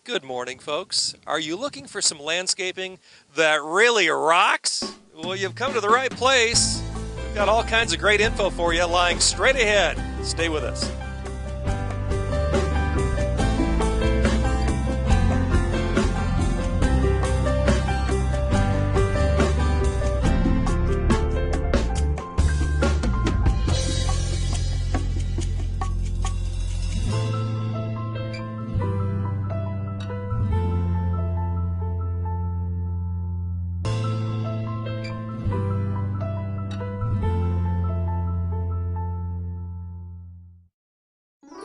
Good morning, folks. Are you looking for some landscaping that really rocks? Well, you've come to the right place. We've got all kinds of great info for you lying straight ahead. Stay with us.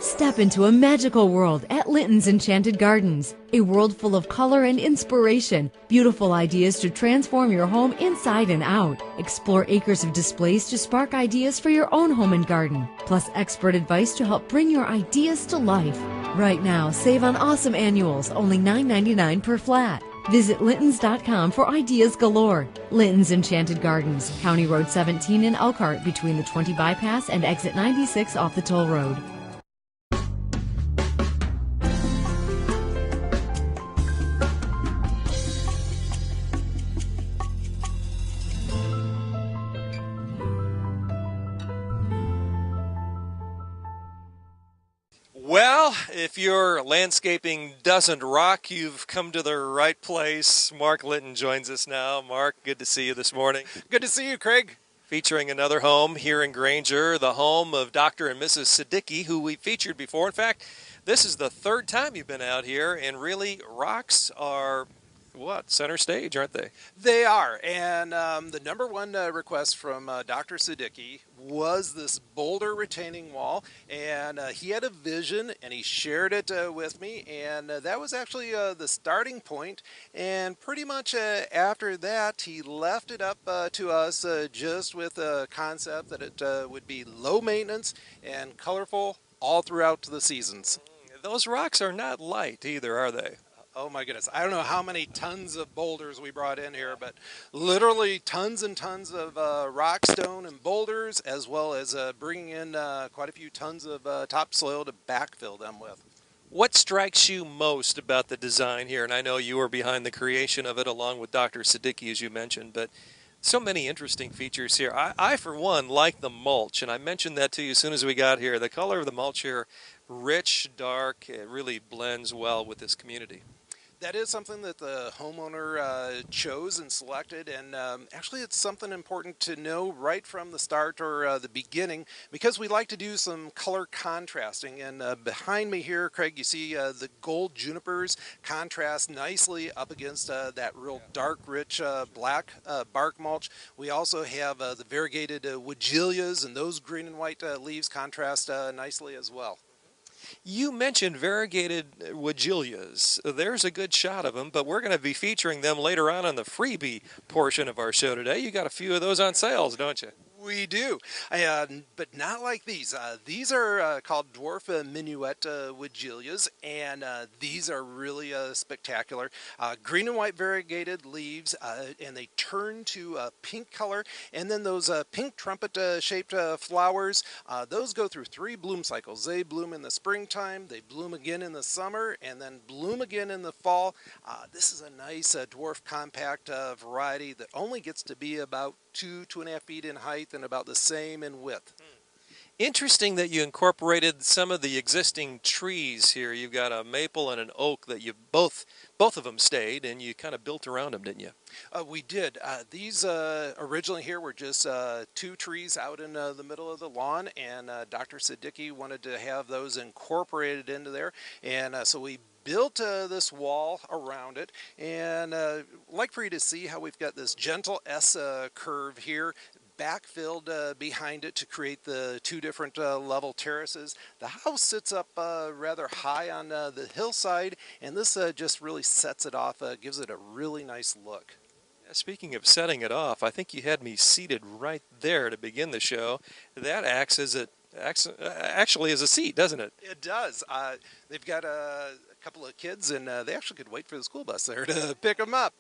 Step into a magical world at Linton's Enchanted Gardens. A world full of color and inspiration. Beautiful ideas to transform your home inside and out. Explore acres of displays to spark ideas for your own home and garden. Plus expert advice to help bring your ideas to life. Right now, save on awesome annuals, only $9.99 per flat. Visit Lintons.com for ideas galore. Linton's Enchanted Gardens, County Road 17 in Elkhart between the 20 bypass and exit 96 off the toll road. Well, if your landscaping doesn't rock, you've come to the right place. Mark Linton joins us now. Mark, good to see you this morning. Good to see you, Craig. Featuring another home here in Granger, the home of Dr. and Mrs. Siddiqui, who we featured before. In fact, this is the third time you've been out here, and really, rocks are center stage, aren't they? They are, and the number one request from Dr. Siddiqui was this boulder retaining wall, and he had a vision, and he shared it with me, and that was actually the starting point, and pretty much after that, he left it up to us just with a concept that it would be low maintenance and colorful all throughout the seasons. Those rocks are not light either, are they? Oh my goodness, I don't know how many tons of boulders we brought in here, but literally tons and tons of rock, stone, and boulders, as well as bringing in quite a few tons of topsoil to backfill them with. What strikes you most about the design here? And I know you were behind the creation of it along with Dr. Siddiqui, as you mentioned, but so many interesting features here. I for one, like the mulch, and I mentioned that to you as soon as we got here. The color of the mulch here, rich, dark, it really blends well with this community. That is something that the homeowner chose and selected, and actually it's something important to know right from the start or the beginning, because we like to do some color contrasting. And behind me here, Craig, you see the gold junipers contrast nicely up against that real dark, rich black bark mulch. We also have the variegated woodgilias, and those green and white leaves contrast nicely as well. You mentioned variegated woodgilias. There's a good shot of them, but we're going to be featuring them later on in the freebie portion of our show today. You got a few of those on sales, don't you? We do, but not like these. These are called dwarf minuet woodgilias, and these are really spectacular. Green and white variegated leaves, and they turn to pink color, and then those pink trumpet-shaped flowers, those go through 3 bloom cycles. They bloom in the springtime, they bloom again in the summer, and then bloom again in the fall. This is a nice dwarf compact variety that only gets to be about 2.5 feet in height and about the same in width. Interesting that you incorporated some of the existing trees here. You've got a maple and an oak that you both of them stayed, and you kind of built around them, didn't you? We did. These originally here were just 2 trees out in the middle of the lawn, and Dr. Siddiqui wanted to have those incorporated into there, and so we built this wall around it, and like for you to see how we've got this gentle S curve here, backfilled behind it to create the 2 different level terraces. The house sits up rather high on the hillside, and this just really sets it off, gives it a really nice look. Speaking of setting it off, I think you had me seated right there to begin the show. That acts as actually as a seat, doesn't it? It does. They've got a couple of kids, and they actually could wait for the school bus there to pick them up.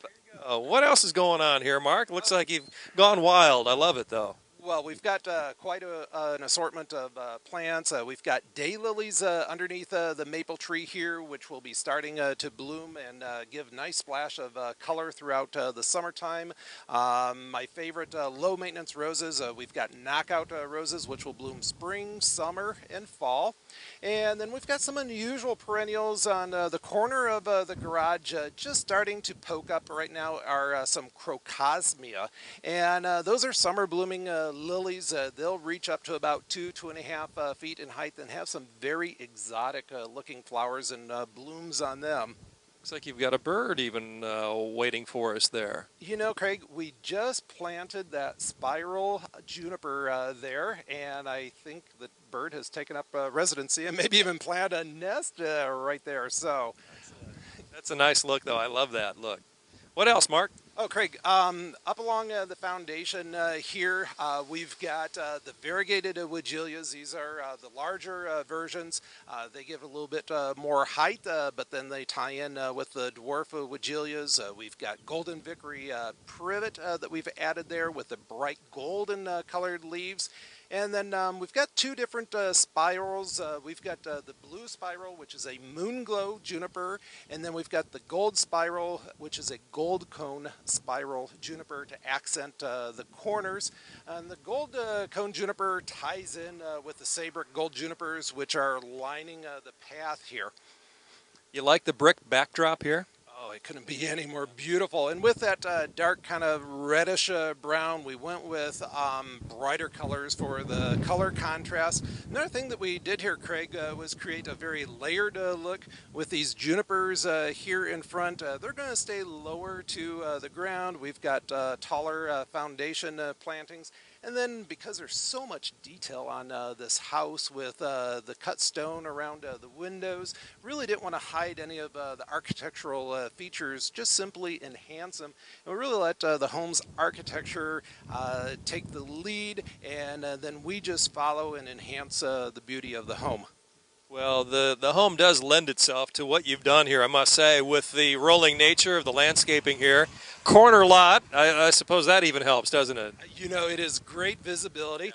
What else is going on here, Mark? Looks like you've gone wild. I love it, though. Well, we've got quite an assortment of plants. We've got daylilies underneath the maple tree here, which will be starting to bloom and give nice splash of color throughout the summertime. My favorite low maintenance roses, we've got knockout roses, which will bloom spring, summer, and fall. And then we've got some unusual perennials on the corner of the garage, just starting to poke up right now are some crocosmia. And those are summer blooming lilies. They'll reach up to about 2.5 feet in height and have some very exotic looking flowers and blooms on them. Looks like you've got a bird even waiting for us there. You know, Craig, we just planted that spiral juniper there, and I think the bird has taken up residency and maybe even planted a nest right there. So, That's a nice look, though. I love that look. What else, Mark? oh, Craig, up along the foundation here, we've got the variegated woodgilias. These are the larger versions. They give a little bit more height, but then they tie in with the dwarf woodgilias. We've got golden vickery privet that we've added there with the bright golden colored leaves. And then we've got two different spirals. We've got the blue spiral, which is a moon glow juniper, and then we've got the gold spiral, which is a gold cone spiral juniper to accent the corners. And the gold cone juniper ties in with the sabric gold junipers, which are lining the path here. You like the brick backdrop here? Oh, it couldn't be any more beautiful. And with that dark kind of reddish brown, we went with brighter colors for the color contrast. Another thing that we did here, Craig, was create a very layered look with these junipers here in front. They're going to stay lower to the ground. We've got taller foundation plantings. And then because there's so much detail on this house with the cut stone around the windows, really didn't want to hide any of the architectural features, just simply enhance them. And we really let the home's architecture take the lead, and then we just follow and enhance the beauty of the home. Well, the home does lend itself to what you've done here, I must say, with the rolling nature of the landscaping here. Corner lot, I suppose that even helps, doesn't it? You know, it is great visibility.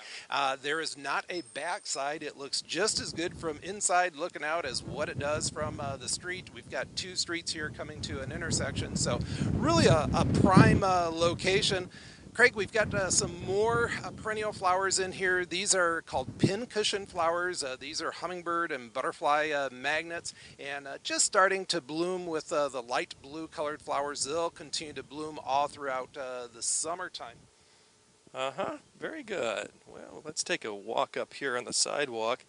There is not a backside. It looks just as good from inside looking out as what it does from the street. We've got two streets here coming to an intersection, so really a prime location. Craig, we've got some more perennial flowers in here. These are called pincushion flowers. These are hummingbird and butterfly magnets, and just starting to bloom with the light blue colored flowers. They'll continue to bloom all throughout the summertime. Uh-huh, very good. Well, let's take a walk up here on the sidewalk.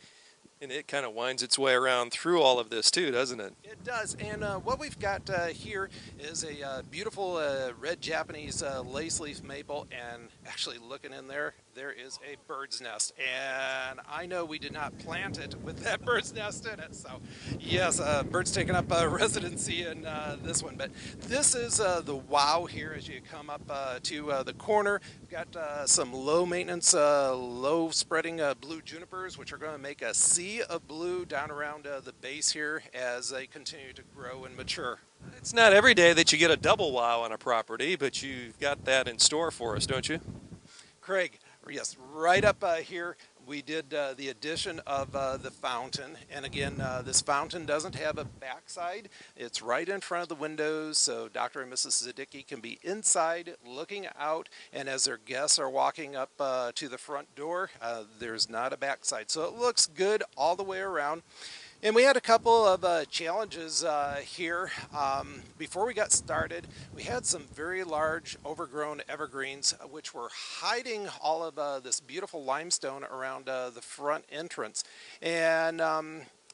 And it kind of winds its way around through all of this too, doesn't it? It does, and what we've got here is a beautiful red Japanese lace leaf maple, and actually looking in there, there is a bird's nest, and I know we did not plant it with that bird's nest in it, so yes, bird's taking up residency in this one, but this is the wow here as you come up to the corner. We've got some low maintenance, low spreading blue junipers, which are going to make a sea of blue down around the base here as they continue to grow and mature. It's not every day that you get a double wow on a property, but you've got that in store for us, don't you? Craig, yes, right up here we did the addition of the fountain, and again this fountain doesn't have a backside. It's right in front of the windows, so Dr. and Mrs. Zadicki can be inside looking out, and as their guests are walking up to the front door, there's not a backside, so it looks good all the way around. And we had a couple of challenges here. Before we got started, we had some very large overgrown evergreens which were hiding all of this beautiful limestone around the front entrance. And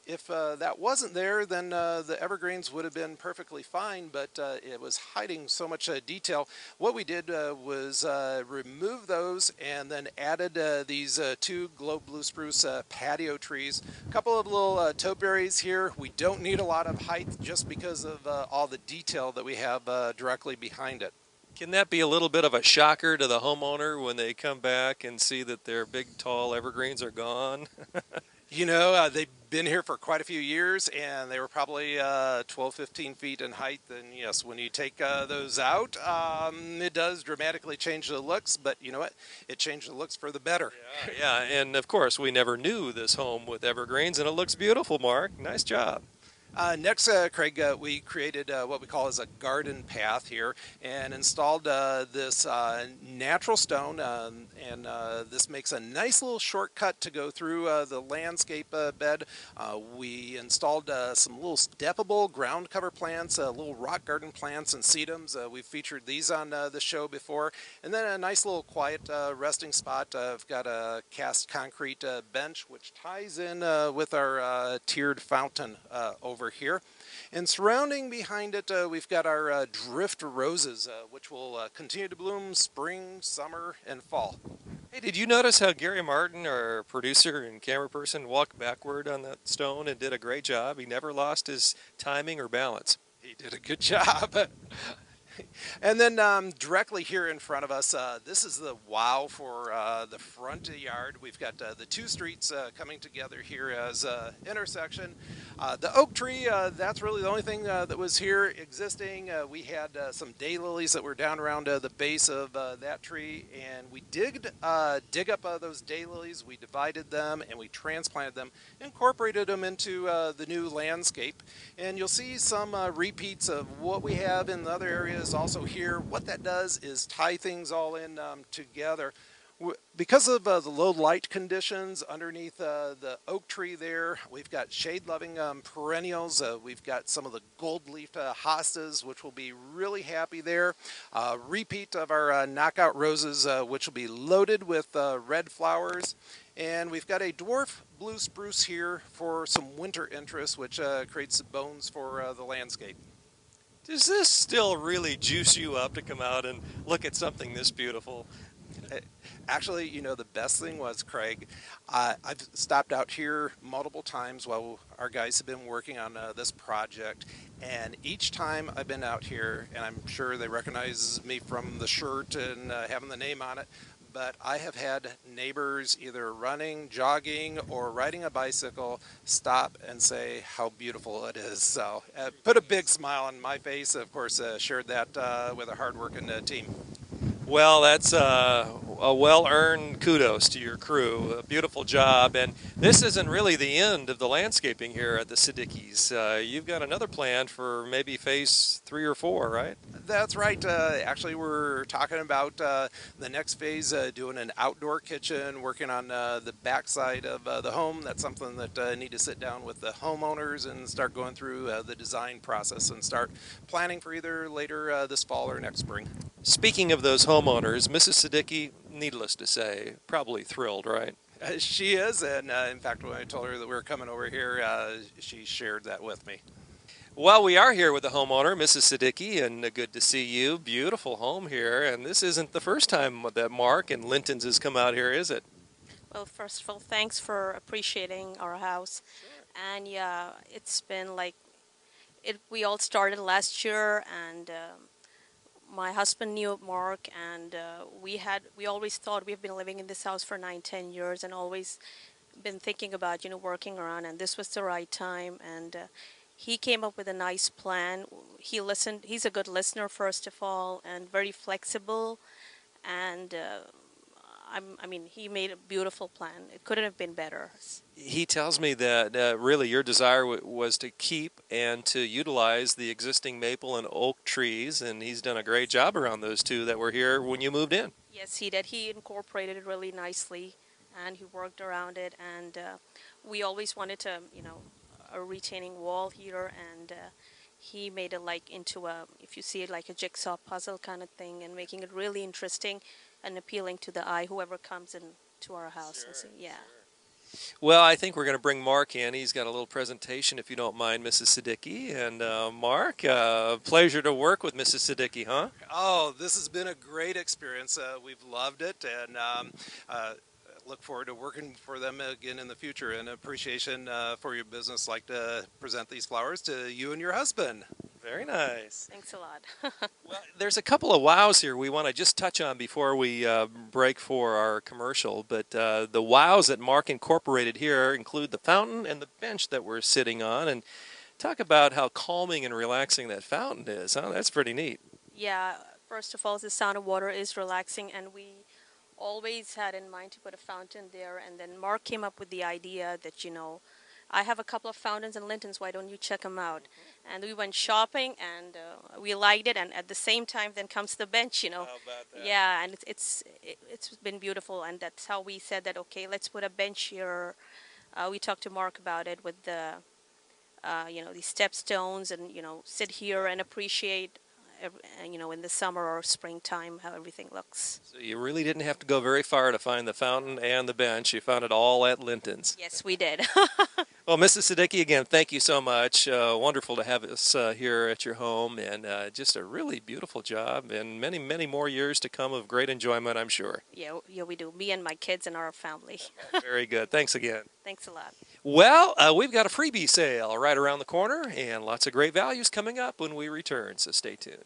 if that wasn't there, then the evergreens would have been perfectly fine, but it was hiding so much detail. What we did was remove those and then added these two globe blue spruce patio trees. A couple of little toeberries here. We don't need a lot of height just because of all the detail that we have directly behind it. Can that be a little bit of a shocker to the homeowner when they come back and see that their big, tall evergreens are gone? They've been here for quite a few years, and they were probably 12, 15 feet in height. And yes, when you take those out, it does dramatically change the looks, but you know what? It changed the looks for the better. Yeah, and of course, we never knew this home with evergreens, and it looks beautiful, Mark. Nice job. Next, Craig, we created what we call as a garden path here and installed this natural stone, and this makes a nice little shortcut to go through the landscape bed. We installed some little steppable ground cover plants, little rock garden plants and sedums. We've featured these on the show before. And then a nice little quiet resting spot. I've got a cast concrete bench which ties in with our tiered fountain over here. And surrounding behind it, we've got our drift roses, which will continue to bloom spring, summer, and fall. Hey, did you notice how Gary Martin, our producer and camera person, walked backward on that stone and did a great job? He never lost his timing or balance. He did a good job. And then directly here in front of us, this is the wow for the front yard. We've got the two streets coming together here as an intersection. The oak tree, that's really the only thing that was here existing. We had some daylilies that were down around the base of that tree, and we dig up those daylilies. We divided them and we transplanted them, incorporated them into the new landscape. And you'll see some repeats of what we have in the other areas also here. What that does is tie things all in together. Because of the low light conditions underneath the oak tree there, we've got shade-loving perennials. We've got some of the gold-leafed hostas, which will be really happy there. Repeat of our knockout roses, which will be loaded with red flowers. And we've got a dwarf blue spruce here for some winter interest, which creates bones for the landscape. Does this still really juice you up to come out and look at something this beautiful? Actually, the best thing was, Craig, I've stopped out here multiple times while our guys have been working on this project, and each time I've been out here, and I'm sure they recognize me from the shirt and having the name on it, but I have had neighbors either running, jogging, or riding a bicycle stop and say how beautiful it is. So put a big smile on my face. Of course, shared that with a hard-working team. Well, that's a well-earned kudos to your crew. A beautiful job. And this isn't really the end of the landscaping here at the Siddiquis. You've got another plan for maybe phase 3 or 4, right? That's right. Actually, we're talking about the next phase, doing an outdoor kitchen, working on the backside of the home. That's something that I need to sit down with the homeowners and start going through the design process and start planning for either later this fall or next spring. Speaking of those homeowners, Mrs. Siddiqui, needless to say, probably thrilled, right? She is, and in fact, when I told her that we were coming over here, she shared that with me. Well, we are here with the homeowner, Mrs. Siddiqui, and good to see you. Beautiful home here, and this isn't the first time that Mark and Linton's has come out here, is it? Well, first of all, thanks for appreciating our house. And yeah, it's been like we all started last year, and my husband knew Mark, and we always thought we've been living in this house for 9, 10 years, and always been thinking about working around, and this was the right time. And he came up with a nice plan. He listened. He's a good listener, first of all, and very flexible. And he made a beautiful plan. It couldn't have been better. He tells me that really your desire was to keep and to utilize the existing maple and oak trees, and he's done a great job around those two that were here when you moved in. Yes, he did. He incorporated it really nicely, and he worked around it. And we always wanted to, a retaining wall here, and he made it like into if you see it, like a jigsaw puzzle kind of thing, and making it really interesting and appealing to the eye, whoever comes into our house. Sure, and see, yeah. Sure. Well, I think we're going to bring Mark in. He's got a little presentation, if you don't mind, Mrs. Siddiqui. And Mark, pleasure to work with Mrs. Siddiqui, huh? Oh, this has been a great experience. We've loved it, and look forward to working for them again in the future. And appreciation for your business. Like to present these flowers to you and your husband. Very nice. Thanks a lot. Well, there's a couple of wows here we want to just touch on before we break for our commercial. But the wows that Mark incorporated here include the fountain and the bench that we're sitting on. And talk about how calming and relaxing that fountain is. Huh? That's pretty neat. Yeah, first of all, the sound of water is relaxing, and we always had in mind to put a fountain there. And then Mark came up with the idea that, I have a couple of fountains in Linton's. Why don't you check them out? And we went shopping, and we liked it. And at the same time, then comes the bench. How about that? Yeah, and it's been beautiful, and that's how we said that. Okay, let's put a bench here. We talked to Mark about it with the these step stones, and sit here and appreciate in the summer or springtime how everything looks. So you really didn't have to go very far to find the fountain and the bench. You found it all at Linton's. Yes, we did. Well, Mrs. Siddiqui, again, thank you so much. Wonderful to have us here at your home, and just a really beautiful job, and many, many more years to come of great enjoyment, I'm sure. Yeah, we do. Me and my kids and our family. Very good. Thanks again. Thanks a lot. Well, we've got a freebie sale right around the corner, and lots of great values coming up when we return, so stay tuned.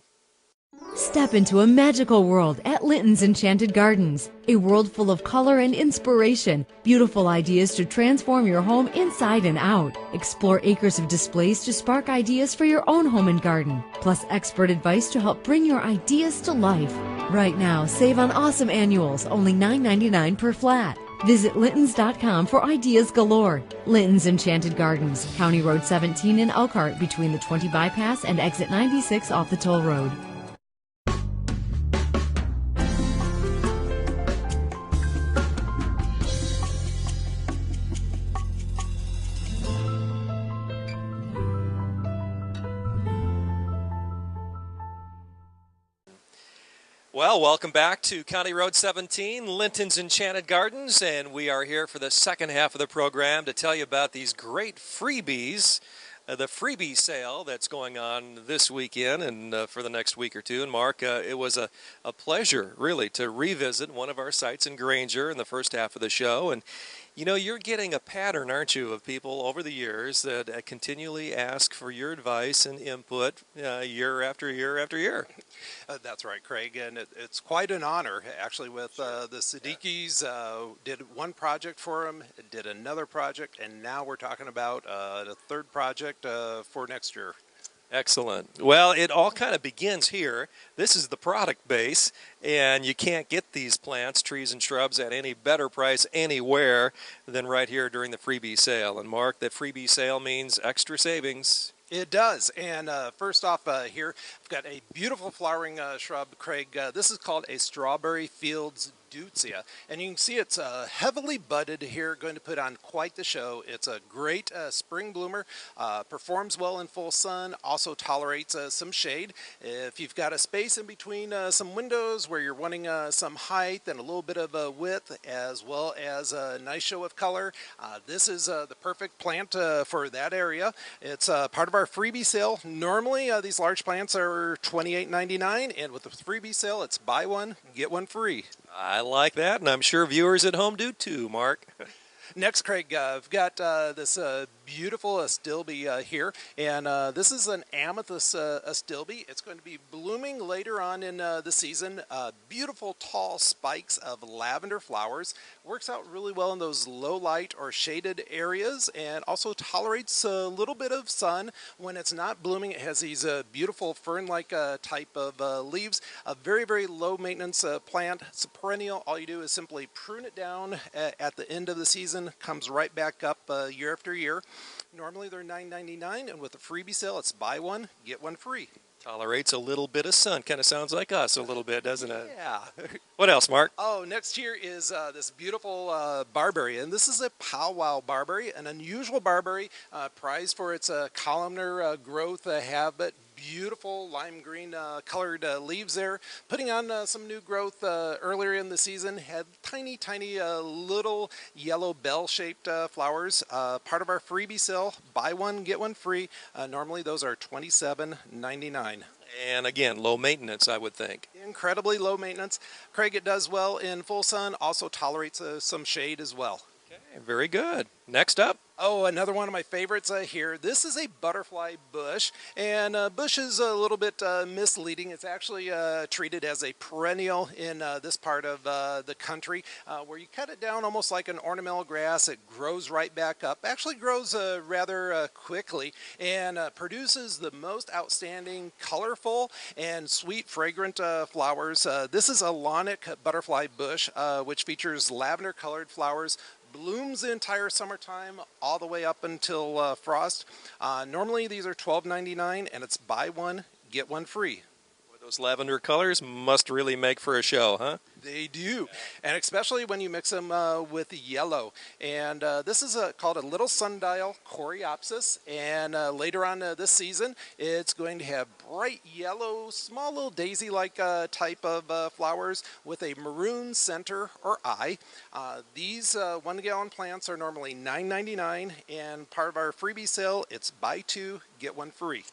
Step into a magical world at Linton's Enchanted Gardens. A world full of color and inspiration, beautiful ideas to transform your home inside and out. Explore acres of displays to spark ideas for your own home and garden, plus expert advice to help bring your ideas to life. Right now, save on awesome annuals, only $9.99 per flat. Visit Lintons.com for ideas galore. Linton's Enchanted Gardens, County Road 17 in Elkhart, between the 20 bypass and exit 96 off the toll road. Well, welcome back to County Road 17, Linton's Enchanted Gardens, and we are here for the second half of the program to tell you about these great freebies, the freebie sale that's going on this weekend and for the next week or two. And Mark, it was a pleasure, really, to revisit one of our sites in Granger in the first half of the show. And you're getting a pattern, aren't you, of people over the years that continually ask for your advice and input year after year after year. That's right, Craig, and it's quite an honor, actually, with the Siddiquis. Did one project for them, did another project, and now we're talking about the third project for next year. Excellent. Well, it all kind of begins here. This is the product base, and you can't get these plants, trees, and shrubs at any better price anywhere than right here during the freebie sale. And Mark, the freebie sale means extra savings. It does, and first off here, I've got a beautiful flowering shrub, Craig. This is called a Strawberry Fields Deutzia, and you can see it's heavily budded here, going to put on quite the show. It's a great spring bloomer, performs well in full sun, also tolerates some shade. If you've got a space in between some windows where you're wanting some height and a little bit of width, as well as a nice show of color, this is the perfect plant for that area. It's part of our freebie sale. Normally these large plants are $28.99, and with the freebie sale it's buy one, get one free. I like that, and I'm sure viewers at home do too, Mark. Next, Craig, I've got this beautiful astilbe here, and this is an amethyst astilbe. It's going to be blooming later on in the season. Beautiful tall spikes of lavender flowers. Works out really well in those low light or shaded areas, and also tolerates a little bit of sun. When it's not blooming, it has these beautiful fern-like type of leaves. A very, very low maintenance plant. It's a perennial. All you do is simply prune it down at the end of the season. Comes right back up year after year. Normally they're $9.99, and with the freebie sale it's buy one, get one free. Tolerates a little bit of sun. Kind of sounds like us a little bit, doesn't it? Yeah. What else, Mark? Oh, next here is this beautiful barberry, and this is a powwow barberry, an unusual barberry, prized for its columnar growth habit. Beautiful lime green colored leaves there. Putting on some new growth earlier in the season. Had tiny, tiny little yellow bell-shaped flowers. Part of our freebie sale. Buy one, get one free. Normally those are $27.99. And again, low maintenance, I would think. Incredibly low maintenance. Craig, it does well in full sun. Also tolerates some shade as well. Okay, very good. Next up. Oh, another one of my favorites here. This is a butterfly bush, and bush is a little bit misleading. It's actually treated as a perennial in this part of the country, where you cut it down almost like an ornamental grass. It grows right back up. Actually grows rather quickly and produces the most outstanding, colorful, and sweet, fragrant flowers. This is a lawnic butterfly bush, which features lavender-colored flowers, blooms the entire summertime all the way up until frost. Normally these are $12.99 and it's buy one, get one free. Those lavender colors must really make for a show, huh? They do, and especially when you mix them with yellow. And this is called a little sundial coreopsis, and later on this season it's going to have bright yellow, small little daisy-like type of flowers with a maroon center or eye. These 1 gallon plants are normally $9.99, and part of our freebie sale, it's buy two, get one free.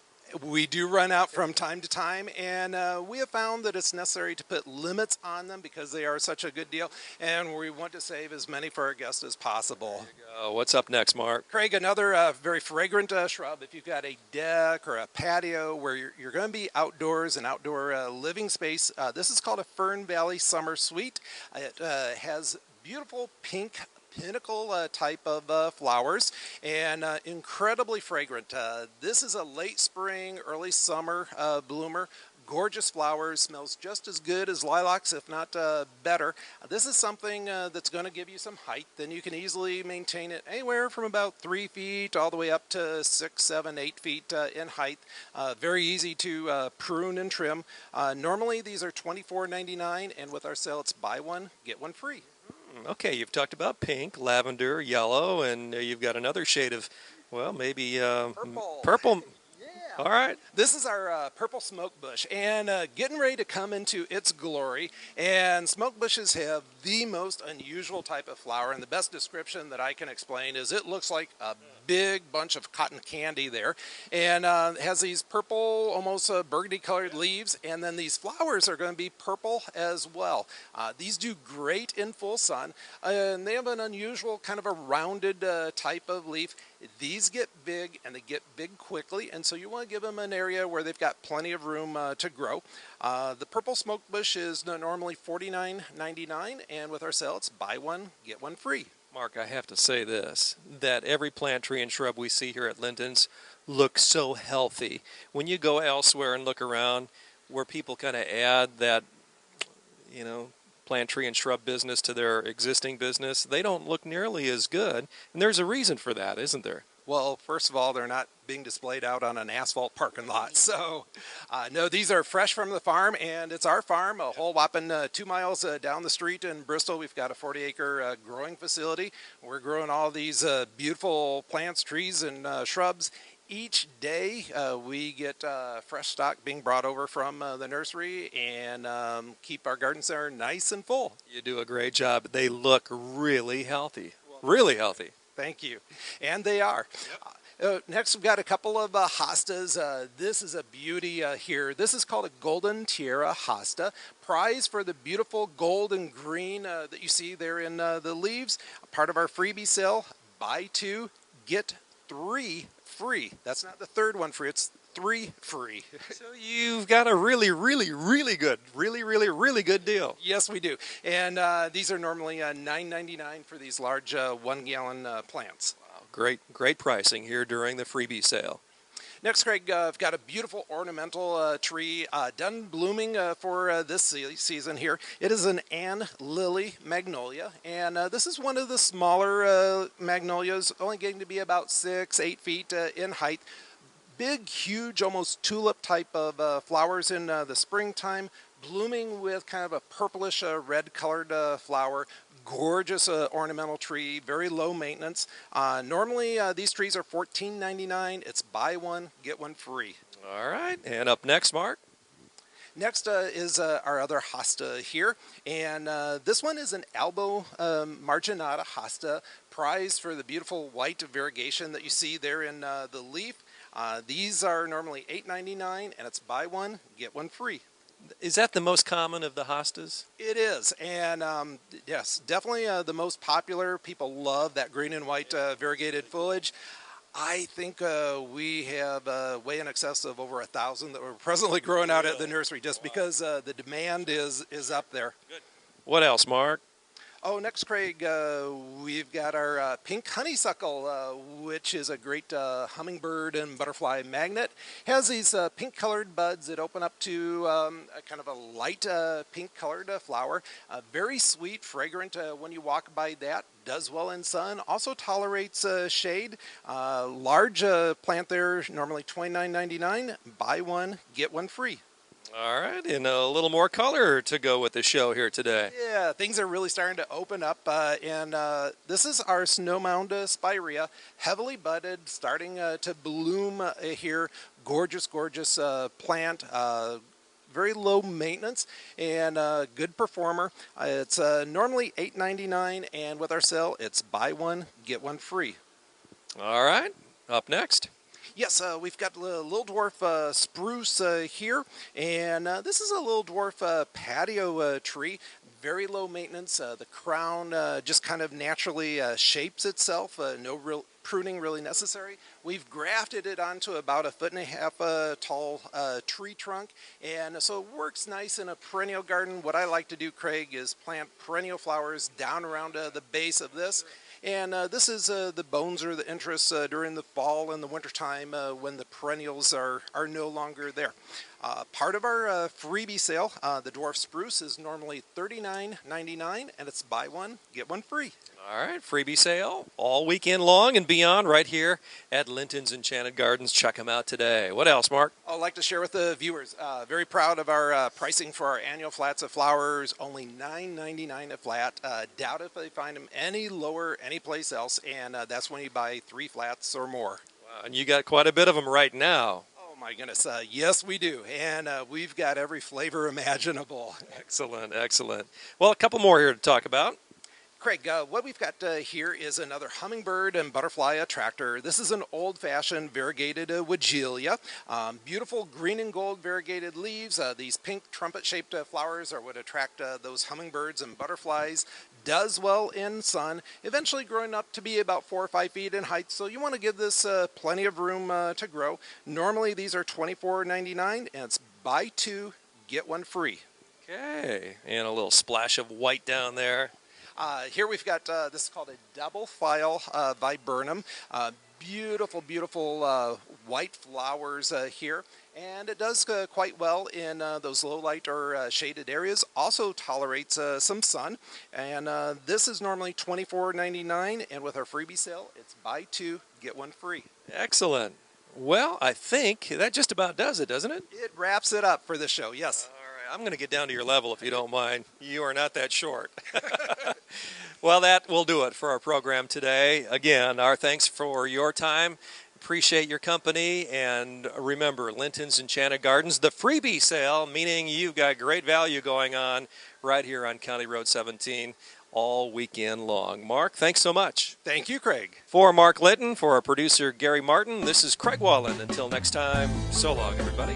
We do run out from time to time, and we have found that it's necessary to put limits on them because they are such a good deal, and we want to save as many for our guests as possible. What's up next, Mark? Craig, another very fragrant shrub. If you've got a deck or a patio where you're going to be outdoors, an outdoor living space, this is called a Fern Valley Summer Sweet. It has beautiful pink pinnacle type of flowers, and incredibly fragrant. This is a late spring, early summer bloomer. Gorgeous flowers, smells just as good as lilacs, if not better. This is something that's going to give you some height. Then you can easily maintain it anywhere from about 3 feet all the way up to 6, 7, 8 feet in height. Very easy to prune and trim. Normally these are $24.99, and with our sale it's buy one, get one free. Okay, you've talked about pink, lavender, yellow, and you've got another shade of, well, maybe Purple. purple. Yeah. All right. This is our purple smoke bush, and getting ready to come into its glory. And smoke bushes have the most unusual type of flower, and the best description that I can explain is it looks like a big bunch of cotton candy there, and has these purple, almost burgundy colored leaves, and then these flowers are going to be purple as well. These do great in full sun, and they have an unusual kind of a rounded type of leaf. These get big, and they get big quickly, and so you want to give them an area where they've got plenty of room to grow. The purple smoke bush is normally $49.99, and with our sale it's buy one, get one free. Mark, I have to say this, that every plant, tree, and shrub we see here at Linton's looks so healthy. When you go elsewhere and look around where people kind of add that, plant, tree, and shrub business to their existing business, they don't look nearly as good. And there's a reason for that, isn't there? Well, first of all, they're not being displayed out on an asphalt parking lot. So, no, these are fresh from the farm, and it's our farm, a whole whopping 2 miles down the street in Bristol. We've got a 40-acre growing facility. We're growing all these beautiful plants, trees, and shrubs. Each day we get fresh stock being brought over from the nursery and keep our garden center nice and full. You do a great job. They look really healthy. Really healthy. Thank you. And they are. Next, we've got a couple of hostas. This is a beauty here. This is called a golden tiara hosta, prized for the beautiful gold and green that you see there in the leaves. Part of our freebie sale, buy two, get three free. That's not the third one free, it's 3 free. So you've got a really good deal. Yes, we do. And these are normally $9.99 for these large 1 gallon plants. Wow, great pricing here during the freebie sale. Next, Craig, I've got a beautiful ornamental tree done blooming for this season here. It is an Ann Lily magnolia, and this is one of the smaller magnolias, only getting to be about 6, 8 feet in height. Big, huge, almost tulip type of flowers in the springtime, blooming with kind of a purplish red colored flower. Gorgeous ornamental tree, very low maintenance. Normally these trees are $14.99. It's buy one, get one free. All right, and up next, Mark? Next is our other hosta here, and this one is an Albo marginata hosta, prized for the beautiful white variegation that you see there in the leaf. These are normally $8.99, and it's buy one, get one free. Is that the most common of the hostas? It is, and yes, definitely the most popular. People love that green and white variegated foliage. I think we have way in excess of over 1,000 that we're presently growing out at the nursery, just because the demand is up there. What else, Mark? Oh, next, Craig, we've got our pink honeysuckle, which is a great hummingbird and butterfly magnet. Has these pink-colored buds that open up to a kind of a light pink-colored flower. Very sweet, fragrant when you walk by that. Does well in sun. Also tolerates shade. Large plant there, normally $29.99. Buy one, get one free. All right, and a little more color to go with the show here today. Yeah, things are really starting to open up, and this is our snowmound spirea, heavily budded, starting to bloom here. Gorgeous, gorgeous plant. Very low maintenance and good performer. It's normally $8.99, and with our sale, it's buy one, get one free. All right, up next. Yes, we've got the little dwarf spruce here, and this is a little dwarf patio tree. Very low maintenance. The crown just kind of naturally shapes itself. No real pruning really necessary. We've grafted it onto about 1.5 foot tall tree trunk, and so it works nice in a perennial garden. What I like to do, Craig, is plant perennial flowers down around the base of this. And this is the bones or the interest during the fall and the winter time when the perennials are no longer there. Part of our freebie sale, the dwarf spruce, is normally $39.99, and it's buy one, get one free. All right, freebie sale all weekend long and beyond right here at Linton's Enchanted Gardens. Check them out today. What else, Mark? I'd like to share with the viewers, very proud of our pricing for our annual flats of flowers, only $9.99 a flat. Doubt if they find them any lower anyplace else, and that's when you buy 3 flats or more. Wow, and you got quite a bit of them right now. Oh my goodness, yes we do, and we've got every flavor imaginable. Excellent, excellent. Well, a couple more here to talk about. Craig, what we've got here is another hummingbird and butterfly attractor. This is an old-fashioned variegated Weigela. Beautiful green and gold variegated leaves. These pink trumpet-shaped flowers are what attract those hummingbirds and butterflies. Does well in sun, eventually growing up to be about 4 or 5 feet in height, so you want to give this plenty of room to grow. Normally these are $24.99, and it's buy 2, get 1 free. Okay, and a little splash of white down there. Here we've got, this is called a double file viburnum. Beautiful, beautiful white flowers here. And it does quite well in those low light or shaded areas. Also tolerates some sun. And this is normally $24.99. And with our freebie sale, it's buy 2, get 1 free. Excellent. Well, I think that just about does it, doesn't it? It wraps it up for the show, yes. I'm going to get down to your level if you don't mind. You are not that short. Well, that will do it for our program today. Again, our thanks for your time. Appreciate your company. And remember, Linton's Enchanted Gardens, the freebie sale, meaning you've got great value going on right here on County Road 17 all weekend long. Mark, thanks so much. Thank you, Craig. For Mark Linton, for our producer Gary Martin, this is Craig Wallen. Until next time, so long, everybody.